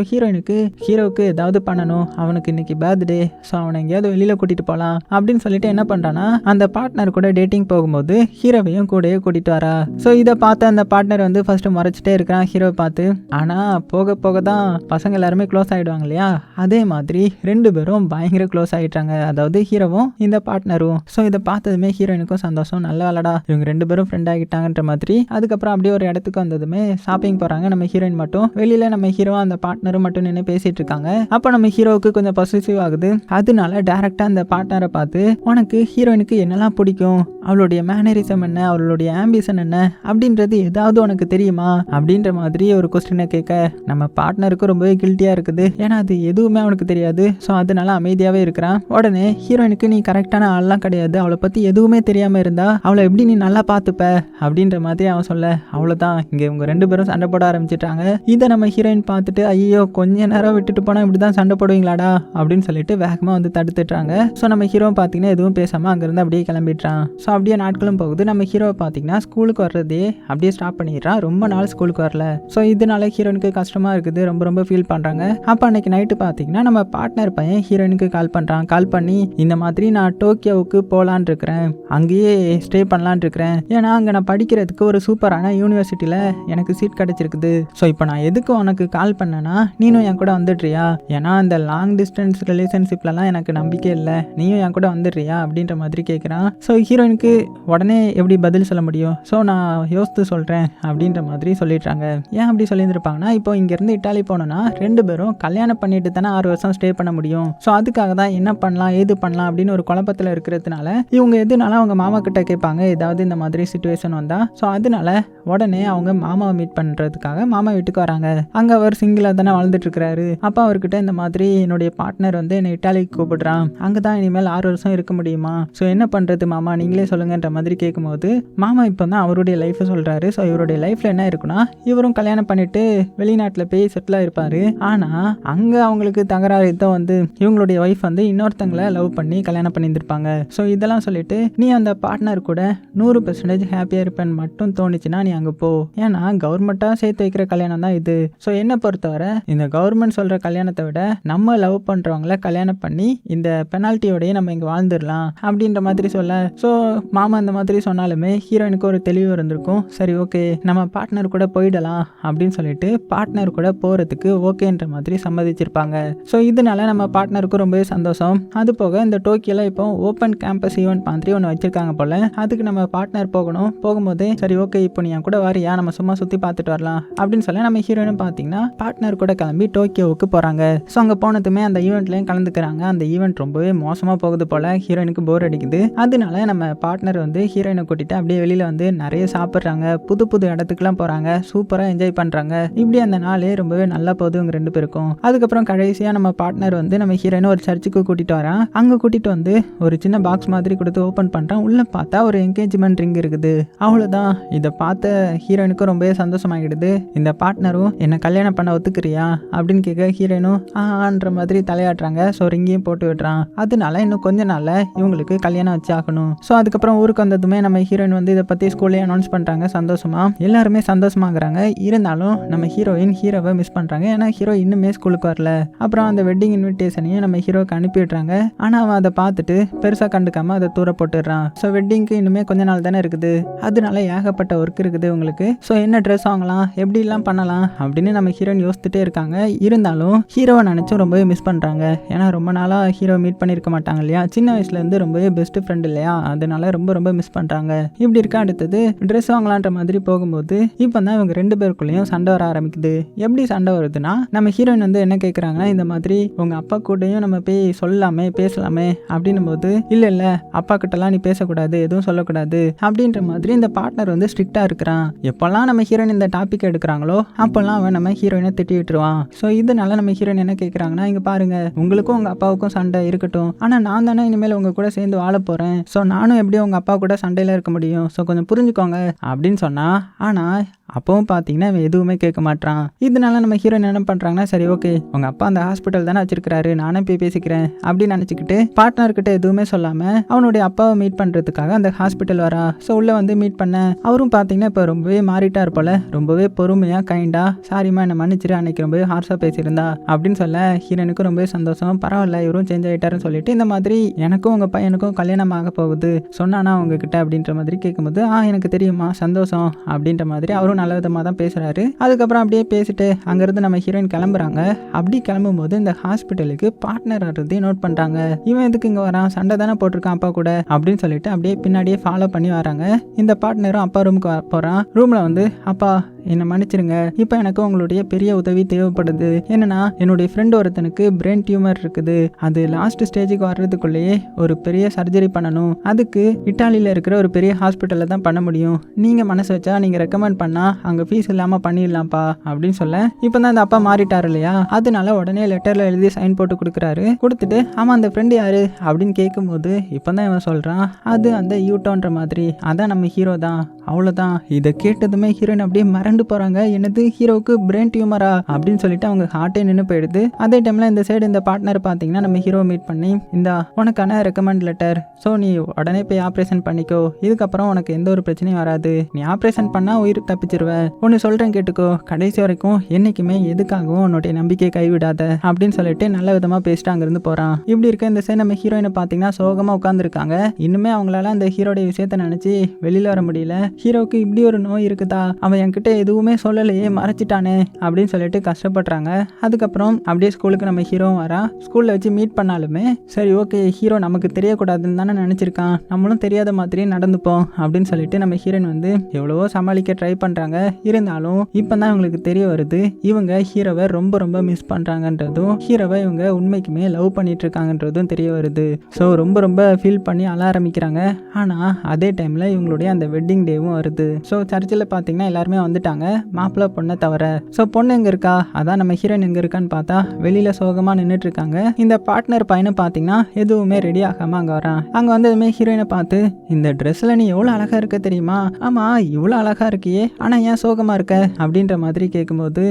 ஹீரோவுக்கு ஏதாவது பண்ணணும், அவனுக்கு இன்னைக்கு பர்த்டே, ஸோ அவனை எங்கேயாவது வெளியில கூட்டிட்டு போகலாம் அப்படின்னு சொல்லிட்டு என்ன பண்றானா அந்த பார்ட்னர் கூட டேட்டிங் போகும்போது ஹீரோவையும் கூடயே கூட்டிட்டு வரா. ஸோ இதை பார்த்து அந்த பார்ட்னர் வந்து ஃபர்ஸ்ட் முறைச்சிட்டே இருக்கிறான் ஹீரோவை பார்த்து. ஆனால் போக போக தான் பசங்க எல்லாருமே க்ளோஸ் ஆகிடுவாங்க இல்லையா, அதே மாதிரி 2 பேரும் பயங்கர க்ளோஸ் ஆகிட்டாங்க, அதாவது ஹீரோவும் இந்த பார்ட்னரும். ஸோ இதை பார்த்ததுமே ஹீரோயினுக்கும் சந்தோஷம், நல்ல வேலைடா இவங்க 2 பேரும் ஃப்ரெண்ட் ஆகிட்டாங்கன்ற மாதிரி. அதுக்கப்புறம் அப்படியே ஒரு இடத்துக்கு வந்ததுமே ஷாப்பிங் போகிறாங்க. நம்ம ஹீரோயின் மட்டும் வெளியில், நம்ம ஹீரோ அந்த பார்ட்னரும் மட்டும் நின்று பேசிட்டு இருக்காங்க. அப்போ நம்ம ஹீரோவுக்கு கொஞ்சம் பொசசிவ் ஆகுது. அதனால டேரெக்டாக அந்த பார்ட்னரை பார்த்து, உனக்கு ஹீரோயினுக்கு என்னெல்லாம் பிடிக்கும், அவளுடைய மேனரிசம் என்ன, அவளுடைய ஆம்பிஷன் என்ன அப்படின்றது ஏதாவது உனக்கு தெரியுமா அப்படின்ற மாதிரி ஒரு கொஸ்டினை கேட்க நம்ம பார்ட்னருக்கு ரொம்பவே கில்ட்டியாக இருக்குது. ஏன்னா அது எதுவுமே அவனுக்கு தெரியாது. ஸோ அதனால அமைதியாகவே இருக்கிறான். உடனே ஹீரோயினுக்கு நீ கரெக்டான ஆள்லாம் கிடையாது, அவளை பற்றி எதுவுமே தெரியாமல் இருந்தா அவளை எப்படி நீ நல்லா பார்த்துப்ப அப்படின்ற மாதிரி அவன் சொல்ல, அவ்வளோதான் இங்கே இவங்க 2 பேரும் சண்டை போட ஆரம்பிச்சிட்டாங்க. இதை நம்ம ஹீரோயின் பார்த்துட்டு, ஐயோ கொஞ்ச நேரம் விட்டுட்டு போனால் இப்படி தான் சண்டை போடுவீங்களாடா அப்படின்னு சொல்லிட்டு வேகமாக வந்து தடுத்துட்டாங்க. ஸோ நம்ம ஹீரோ பார்த்தீங்கன்னா எதுவும் பேசாமல் அங்கேருந்து அப்படியே கிளம்பிடுறான். ஸோ அப்படியே நாட்களும் போகுது. நம்ம ஹீரோவை பார்த்தீங்கன்னா ஸ்கூலுக்கு வர்றதே அப்படியே ஸ்டாப் பண்ணிடுறான், ரொம்ப நாள் ஸ்கூலுக்கு வரல. ஸோ இதனால ஹீரோனுக்கு கஷ்டமாக இருக்குது, ரொம்ப ரொம்ப ஃபீல் பண்ணுறாங்க. அப்போ அன்னைக்கு நைட்டு பார்த்தீங்கன்னா நம்ம பார்ட்னர் பையன் ஹீரோயினுக்கு கால் பண்ணுறான். கால் பண்ணி, இந்த மாதிரி நான் டோக்கியோவுக்கு போகலான் இருக்கிறேன், அங்கேயே ஸ்டே பண்ணலான் இருக்கிறேன், ஏன்னா அங்கே நான் படிக்கிறதுக்கு ஒரு சூப்பரான யூனிவர்சிட்டியில் எனக்கு சீட் கிடச்சிருக்குது. ஸோ இப்போ நான் எதுக்கு உனக்கு கால் பண்ணேன்னா, நீனும் என் கூட வந்துடுறியா, ஏன்னா இந்த லாங் டிஸ்டன்ஸ் ரிலேஷன்ஷிப்லலாம் எனக்கு நம்பிக்கை இல்லை, நீயும் என் கூட வந்துடுறியா அப்படின்ற மாதிரி கேட்குறான். ஸோ ஹீரோயினுக்கு உடனே எப்படி பதில் சொல்ல முடியும், ஸோ நான் யோசித்து சொல்கிறேன் அப்படின்ற மாதிரி சொல்லிடுறாங்க. ஏன் அப்படி சொல்லியிருந்திருப்பாங்கன்னா, இப்போ இங்கேருந்து இட்டாலி போனோன்னா 2 பேரும் கல்யாணம் பண்ணிட்டு தானே 6 வருஷம் ஸ்டே பண்ண முடியும். ஸோ அதுக்காக தான் என்ன பண்ணலாம் ஏது பண்ணலாம் அப்படின்னு ஒரு குழப்பத்தில் இருக்கிறதுனால இவங்க எதுனால அவங்க மாமா கிட்ட கேட்பாங்க, ஏதாவது இந்த மாதிரி சிச்சுவேஷன் வந்தா. ஸோ அதனால உடனே அவங்க மாமாவை மீட் பண்ணுறதுக்காக மாமா வீட்டுக்கு வராங்க. அங்கே அவர் சிங்கிளாக தானே வாழ்ந்துட்டு இருக்கிறாரு. அப்போ அவர்கிட்ட இந்த மாதிரி என்னுடைய பார்ட்னர் வந்து என்னை இட்டாலிக்கு கூப்பிடுறான், அங்கே தான் இனிமேல் 6 வருஷம் இருக்க முடியுமா, ஸோ என்ன பண்ணுறது மாமா நீங்களே சொல்லுங்கன்ற மாதிரி கேட்கும்போது மாமா இப்போ தான் அவருடைய லைஃப்பை சொல்கிறாரு. ஸோ இவருடைய லைஃப்பில் என்ன இருக்குன்னா, இவரும் கல்யாணம் பண்ணிட்டு வெளிநாட்டில் போய் செட்டில் ஆகிருப்பாரு. ஆனால் அங்கே அவங்களுக்கு தகராறு தான் வந்து இவங்களுடைய ஒய்ஃப் வந்து இன்னொருத்தங்களை லவ் பண்ணி கல்யாணம் பண்ணியிருந்திருப்பாங்க. ஸோ இதெல்லாம் சொல்லிட்டு, நீ அந்த பார்ட்னர் கூட 100% ஹாப்பியாக இருப்பேன்னு மட்டும் தோணுச்சுன்னா நீ அங்கே போ, ஏன்னா கவர்மெண்ட்டாக சேர்த்து வைக்கிற கல்யாணம் தான் இது. ஸோ என்னை பொறுத்தவரை இந்த கவர்மெண்ட் சொல்கிற கல்யாணத்தை விட நம்ம லவ் பண்ணுறவங்கள கல்யாணம் பண்ணி இந்த பெனால்ட்டியோடய நம்ம இங்கே வாழ்ந்துடலாம் அப்படின்ற மாதிரி சொல்ல. ஸோ மாமா இந்த மாதிரி சொன்னாலுமே ஹீரோயினுக்கு ஒரு தெளிவு இருந்திருக்கும். சரி ஓகே நம்ம பார்ட்னர் கூட போயிடலாம் அப்படின்னு சொல்லிட்டு பார்ட்னர் கூட போகிறதுக்கு ஓகேன்ற மாதிரி சம்மதிச்சிருப்பாங்க. ஸோ இதனால நம்ம பார்ட்னருக்கு ரொம்பவே சந்தோஷம். அது போக இந்த டோக்கியோவில் இப்போ ஓப்பன் கேம்பஸ் ஈவெண்ட் மாதிரி ஒன்று வச்சிருக்காங்க போல, அதுக்கு நம்ம பார்ட்னர் போகணும். போகும்போதே சரி ஓகே இப்போ நீ என் கூட வரியா, நம்ம சும்மா சுற்றி பார்த்துட்டு வரலாம் அப்படின்னு சொல்ல நம்ம ஹீரோயினும் பார்த்தீங்கன்னா பார்ட்னர் கூட கிளம்பி டோக்கியோவுக்கு போகிறாங்க. ஸோ அங்கே போனதுமே அந்த ஈவெண்ட்லையும் கலந்துக்கிறாங்க. அந்த ஈவெண்ட் ரொம்பவே மோசமாக போகுது போல, ஹீரோயினுக்கு போர் அடிக்குது. அதனால நம்ம பார்ட்னர் வந்து ஹீரோயினை கூட்டிட்டு அப்படியே வெளியில் வந்து நிறைய சாப்பிட்றாங்க, புது புது இடத்துக்குலாம் போகிறாங்க, சூப்பராக என்ஜாய் பண்ணுறாங்க. இப்படி அந்த நாளே ரொம்பவே நல்லா போகுது இவங்க 2 பேருக்கும். அதுக்கப்புறம் கடைசியாக நம்ம பார்ட்னர் வந்து நம்ம ஹீரோயினை ஒரு சர்ச்சுக்கு கூட்டிட்டு வரான். அங்கே கூட்டிட்டு வந்து ஒரு சின்ன பாக்ஸ் மாதிரி கொடுத்து ஓப்பன் பண்ணுறான். உள்ள பார்த்தா ஒரு என்கேஜ்மெண்ட் ரிங் இருக்குது. அவ்வளோதான். இதை பார்த்த ஹீரோயினுக்கும் ரொம்பவே சந்தோஷமாகிடுது. இந்த பார்ட்னரும் என்ன கல்யாணம் பண்ண ஒத்துக்கிறியா அப்படின்னு கேட்க ஹீரோயினும் ஆன்ற மாதிரி தலையாட்டுறாங்க. ஸோ ரிங்கையும் போட்டு விடுறான். அதனால இன்னும் கொஞ்ச நாள்ல இவங்களுக்கு கல்யாணம் வச்சு ஆகணும். ஸோ அதுக்கப்புறம் ஊருக்கு வந்ததுமே நம்ம ஹீரோயின் வந்து இதை பற்றி ஸ்கூல்லே அனௌன்ஸ் பண்ணுறாங்க. சந்தோஷமா எல்லாருமே சந்தோஷமாகறாங்க. இருந்தாலும் நம்ம ஹீரோயின் ஹீரோவை மிஸ் பண்ணுறாங்க, ஏன்னா ஹீரோ இன்னுமே ஸ்கூலுக்கு வரல. அப்புறம் அந்த வெட்டிங் இன்விடேஷனையும் நம்ம ஹீரோக்கு அனுப்பிடுறாங்க. ஆனால் அவன் அதை பார்த்துட்டு பெருசாக கண்டுக்காம அதை தூர போட்டுடுறான். ஸோ வெட்டிங்க்கு இன்னுமே கொஞ்ச நாள் தானே இருக்குது, அதனால ஏகப்பட்ட ஒர்க் இருக்குது உங்களுக்கு. ஸோ என்ன ட்ரெஸ் வாங்கலாம், எப்படிலாம் பண்ணலாம் அப்படின்னு நம்ம ஹீரோயின் யோசிச்சுட்டே இருக்காங்க. இருந்தாலும் ஹீரோவை நினச்சும் ரொம்பவே மிஸ் பண்ணுறாங்க, ஏன்னா ரொம்ப நாளாக ஹீரோ மீட் பண்ணியிருக்க மாட்டாங்க இல்லையா, சின்ன வயசுலேருந்து ரொம்பவே பெஸ்ட் ஃப்ரெண்ட் இல்லையா, அதனால ரொம்ப ரொம்ப மிஸ் பண்ணுறாங்க. இப்படி இருக்கா. அடுத்தது ட்ரெஸ் வாங்கலான்ற மாதிரி போகும்போது இப்போ தான் இவங்க 2 பேருக்குள்ளேயும் சண்டை வர ஆரம்பிக்குது. எப்படி சண்டை வருதுன்னா, நம்ம ஹீரோயின் வந்து என்ன கேட்குறாங்கன்னா, இந்த மாதிரி உங்கள் அப்பா கூடயும் நம்ம போய் சொல்லலாமே பேசலாமே அப்படின்னும் போது இல்லை அப்பா கிட்டலாம் நீ பேசக்கூடாது, எதுவும் சொல்லக்கூடாது அப்படின்ற மாதிரி இந்த பார்ட்னர் வந்து ஸ்ட்ரிக்டாக இருக்கிறான். எப்போல்லாம் நம்ம ஹீரோயின் இந்த டாபிக் எடுக்கிறாங்களோ அப்போல்லாம் அவன் நம்ம ஹீரோயினை திட்டி விட்டுருவான். ஸோ இதனால நம்ம ஹீரோயின் என்ன கேட்குறாங்கன்னா, இங்கே பாருங்க உங்களுக்கும் உங்கள் அப்பாவுக்கும் சண்டை இருக்கட்டும், ஆனால் நான் தானே இனிமேல் உங்கள் கூட சேர்ந்து வாழ போகிறேன். ஸோ நானும் எப்படி உங்கள் அப்பா கூட சண்டையில் இருக்க முடியும், ஸோ கொஞ்சம் புரிஞ்சுக்கோங்க அப்படின்னு சொன்னா. ஆனால் அப்பவும் பார்த்தீங்கன்னா இவன் எதுவுமே கேட்க மாட்டான். இதனால நம்ம ஹீரோயின் என்ன பண்ணுறாங்கன்னா, சரி ஓகே உங்கள் அப்பா அந்த ஹாஸ்பிட்டல் தானே வச்சிருக்கிறாரு, நானே போய் பேசிக்கிறேன் அப்படின்னு நினச்சிக்கிட்டு பார்ட்னர்கிட்ட எதுவுமே சொல்லாமல் அவனுடைய அப்பாவை மீட் பண்ணுறதுக்காக அந்த ஹாஸ்பிட்டல் வரா. ஸோ உள்ளே வந்து மீட் பண்ண அவரும் பார்த்தீங்கன்னா இப்போ ரொம்பவே மாறிட்டார் போல, ரொம்பவே பொறுமையாக கைண்டா சாரிம்மா என்னை மன்னிச்சிரு, அன்னைக்கு ரொம்பவே ஹார்ஸாக பேசியிருந்தா அப்படின்னு சொல்ல ஹீரோனுக்கும் ரொம்பவே சந்தோஷம். பரவாயில்ல இவரும் சேஞ்ச் ஆகிட்டாருன்னு சொல்லிட்டு இந்த மாதிரி எனக்கும் உங்கள் பையனுக்கும் கல்யாணம் ஆக போகுது சொன்னானா உங்ககிட்ட அப்படின்ற மாதிரி கேட்கும்போது எனக்கு தெரியுமா சந்தோஷம் அப்படின்ற மாதிரி அவரும் நல்ல விதமாக தான் பேசுகிறாரு. அதுக்கப்புறம் அப்படியே பேசிட்டு அங்கேருந்து நம்ம ஹீரோயின் கிளம்புறாங்க. அப்படி கிளம்பும்போது இந்த ஹாஸ்பிட்டலுக்கு பார்ட்னர் ஆகிறதையும் நோட் பண்ணுறாங்க. இவன் எதுக்கு இங்கே வரான், சண்டை தானே போட்டிருக்கான் அப்பா கூட அப்படின்னு சொல்லிட்டு அப்படியே பின்னாடியே ஃபாலோ பண்ணி வராங்க. இந்த பார்ட்னரும் அப்பா ரூமுக்கு போகிறான். ரூமில் வந்து அப்பா என்னை மன்னிச்சிருங்க, இப்போ எனக்கு உங்களுடைய பெரிய உதவி தேவைப்படுது. என்னன்னா என்னுடைய ஃப்ரெண்ட் ஒருத்தனுக்கு பிரெயின் டியூமர் இருக்குது, அது லாஸ்ட் ஸ்டேஜுக்கு வர்றதுக்குள்ளேயே ஒரு பெரிய சர்ஜரி பண்ணணும், அதுக்கு இட்டாலியில் இருக்கிற ஒரு பெரிய ஹாஸ்பிட்டலில் தான் பண்ண முடியும், நீங்கள் மனசு வச்சா நீங்கள் ரெக்கமெண்ட் பண்ணால் அங்கே ஃபீஸ் இல்லாமல் பண்ணிடலாம்ப்பா அப்படின்னு சொல்ல இப்போ தான் அந்த அப்பா மாறிட்டார் இல்லையா, அதனால உடனே லெட்டரில் எழுதி சைன் போட்டு கொடுக்குறாரு. கொடுத்துட்டு ஆமாம் அந்த ஃப்ரெண்டு யாரு அப்படின்னு கேட்கும்போது இப்போ தான் இவன் சொல்கிறான், அது அந்த யூட்டோன்ற மாதிரி, அதான் நம்ம ஹீரோ தான், அவ்வளோதான். இதை கேட்டதுமே ஹீரோயின் அப்படியே மறந்து போறாங்க. என்னது ஹீரோவுக்கு பிரெயின் டியூமரா அப்படின்னு சொல்லிட்டு அவங்க ஹார்ட்டே நின்று போயிடுது. அதே டைம்ல இந்த சைடு இந்த பார்ட்னர் பார்த்தீங்கன்னா நம்ம ஹீரோ மீட் பண்ணி இந்த உனக்கான ரெக்கமெண்ட் லெட்டர், ஸோ நீ உடனே போய் ஆப்ரேஷன் பண்ணிக்கோ, இதுக்கப்புறம் உனக்கு எந்த ஒரு பிரச்சனையும் வராது, நீ ஆப்ரேஷன் பண்ணா உயிர் தப்பிச்சிருவேன், ஒன்று சொல்றேன் கேட்டுக்கோ, கடைசி வரைக்கும் என்னைக்குமே எதுக்காகவும் உன்னுடைய நம்பிக்கையை கைவிடாத அப்படின்னு சொல்லிட்டு நல்ல விதமா பேசிட்டு அங்கிருந்து போறான். இப்படி இருக்க இந்த சைடு நம்ம ஹீரோயினை பார்த்தீங்கன்னா சோகமா உட்காந்துருக்காங்க. இன்னுமே அவங்களால அந்த ஹீரோடைய விஷயத்த நினைச்சு வெளியில வர முடியல. ஹீரோக்கு இப்படி ஒரு நோய் இருக்குதா, அவன் என்கிட்ட எதுவுமே சொல்லலையே, மறைச்சிட்டானே அப்படின்னு சொல்லிட்டு கஷ்டப்படுறாங்க. அதுக்கப்புறம் அப்படியே ஸ்கூலுக்கு நம்ம ஹீரோவும் வரா. ஸ்கூல்ல வச்சு மீட் பண்ணாலுமே சரி ஓகே ஹீரோ நமக்கு தெரியக்கூடாதுன்னு தானே நினைச்சிருக்கான், நம்மளும் தெரியாத மாதிரி நடந்துப்போம் அப்படின்னு சொல்லிட்டு நம்ம ஹீரோயின் வந்து எவ்வளவோ சமாளிக்க ட்ரை பண்றாங்க. இருந்தாலும் இப்பதான் இவங்களுக்கு தெரிய வருது இவங்க ஹீரோவை ரொம்ப ரொம்ப மிஸ் பண்றாங்கன்றதும் ஹீரோவை இவங்க உண்மைக்குமே லவ் பண்ணிட்டு இருக்காங்கன்றதும் தெரிய வருது. ஸோ ரொம்ப ரொம்ப ஃபீல் பண்ணி அழ ஆரம்பிக்கிறாங்க. ஆனா அதே டைம்ல இவங்களுடைய அந்த வெட்டிங் டேவும் வருது. ஸோ சர்ச்சில் பார்த்தீங்கன்னா எல்லாருமே வந்துட்டாங்க, மாப்பிள்ளை பொண்ணை தவிர. ஸோ பொண்ணு எங்க இருக்கா, அதான் நம்ம ஹீரோயின் எங்க இருக்கான்னு பார்த்தா வெளியில சோகமா நின்றுட்டு இருக்காங்க. இந்த பார்ட்னர் பையனை பார்த்தீங்கன்னா எதுவுமே ரெடி ஆகாம அங்க வரான். அங்க வந்ததுமே ஹீரோயினை பார்த்து இந்த ட்ரெஸ்ல நீ எவ்வளவு அழகா இருக்க தெரியுமா, ஆமா இவ்வளவு அழகா இருக்கியே ஆனா ஏன் சோகமா இருக்க அப்படின்ற மாதிரி கேட்கும்போது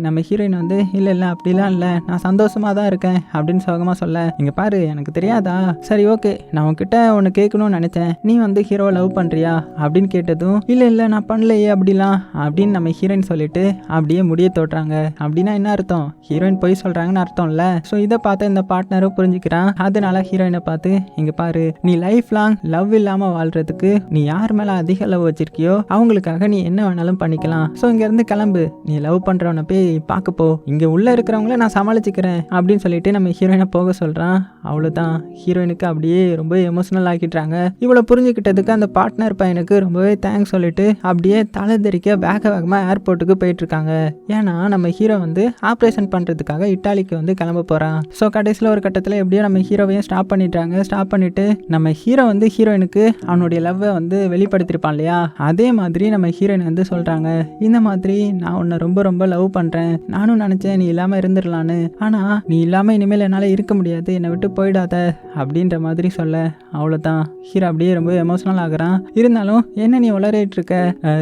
நம்ம ஹீரோயின் வந்து இல்ல இல்ல அப்படிலாம் இல்ல, நான் சந்தோஷமா தான் இருக்கேன் அப்படின்னு சோகமா சொல்ல, இங்க பாரு எனக்கு தெரியாதா, சரி ஓகே நான் உன்கிட்ட ஒன்னு கேட்கணும்னு நினைச்சேன், நீ வந்து ஹீரோவை லவ் பண்றியா அப்படின்னு கேட்டதும் இல்ல இல்ல நான் பண்ணலையே அப்படிலாம் அப்படின்னு நம்ம ஹீரோயின் சொல்லிட்டு அப்படியே முடிய தோட்டுறாங்க. அப்படின்னா என்ன அர்த்தம், ஹீரோயின் போய் சொல்றாங்கன்னு அர்த்தம் இல்ல. ஸோ இதை பார்த்து இந்த பார்ட்னரும் புரிஞ்சுக்கிறான். அதனால ஹீரோயினை பார்த்து இங்க பாரு நீ லைஃப் லாங் லவ் இல்லாம வாழ்றதுக்கு நீ யார் மேல அதிக லவ் வச்சிருக்கியோ அவங்களுக்காக நீ என்ன வேணாலும் பண்ணிக்கலாம், ஸோ இங்க இருந்து கிளம்பு, நீ லவ் பண்றவனை போய் பார்க்க போ, இங்க உள்ள இருக்கிறவங்கள நான் சமாளிச்சுக்கிறேன் அப்படின்னு சொல்லிட்டு நம்ம ஹீரோயினை போக சொல்றான். அவ்வளவுதான், ஹீரோயினுக்கு அப்படியே ரொம்ப எமோஷனல் ஆக்கிட்டாங்க. இவ்வளவு புரிஞ்சுக்கிட்டதுக்கு அந்த பார்ட்னர் பையனுக்கு ரொம்பவே தேங்க்ஸ் சொல்லிட்டு அப்படியே தலை தெரிக்க வேகமாக ஏர்போர்ட்டுக்கு போயிட்டு இருக்காங்க. ஏன்னா நம்ம ஹீரோ வந்து ஆப்ரேஷன் பண்றதுக்காக இட்டாலிக்கு வந்து கிளம்ப போறான். ஸோ கடைசியில் ஒரு கட்டத்தில் எப்படியோ நம்ம ஹீரோவையும் ஸ்டாப் பண்ணிட்டாங்க. ஸ்டாப் பண்ணிட்டு நம்ம ஹீரோ வந்து ஹீரோயினுக்கு அவனுடைய லவ்வை வந்து வெளிப்படுத்திருப்பான் இல்லையா, அதே மாதிரி நம்ம ஹீரோயின் வந்து சொல்றாங்க, இந்த மாதிரி நான் உன்னை ரொம்ப ரொம்ப லவ் பண்றேன், நானும் நினைச்சேன் நீ இல்லாம இருந்துடலான்னு, ஆனா நீ இல்லாம இனிமேல் என்னால இருக்க முடியாது, என்னை விட்டு போயிடாத அப்படின்ற மாதிரி சொல்ல அவ்வளோதான், ஹீரோ அப்படியே ரொம்ப எமோஷனல் ஆகுறான். இருந்தாலும் என்ன நீ உளறிட்டு இருக்க,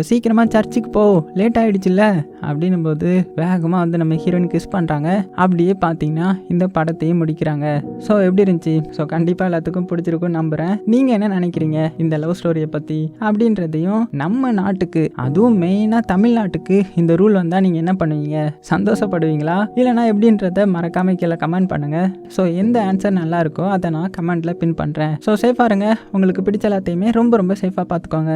சீக்கிரமா சர்ச்சுக்கு போ, லேட் ஆயிடுச்சுல்ல அப்படின்னும் போது வேகமாக வந்து நம்ம ஹீரோயின் கிஸ் பண்ணுறாங்க. அப்படியே பார்த்தீங்கன்னா இந்த படத்தையும் முடிக்கிறாங்க. ஸோ எப்படி இருந்துச்சு? ஸோ கண்டிப்பாக எல்லாத்துக்கும் பிடிச்சிருக்கும்னு நம்புகிறேன். நீங்கள் என்ன நினைக்கிறீங்க இந்த லவ் ஸ்டோரியை பற்றி அப்படின்றதையும், நம்ம நாட்டுக்கு அதுவும் மெயினாக தமிழ்நாட்டுக்கு இந்த ரூல் வந்தால் நீங்கள் என்ன பண்ணுவீங்க, சந்தோஷப்படுவீங்களா இல்லைனா எப்படின்றத மறக்காம கீழே கமெண்ட் பண்ணுங்கள். ஸோ எந்த ஆன்சர் நல்லா இருக்கோ அதை நான் கமெண்ட்டில் பின் பண்ணுறேன். ஸோ சேஃபாக இருங்க, உங்களுக்கு பிடிச்ச எல்லாத்தையுமே ரொம்ப ரொம்ப சேஃபாக பார்த்துக்கோங்க.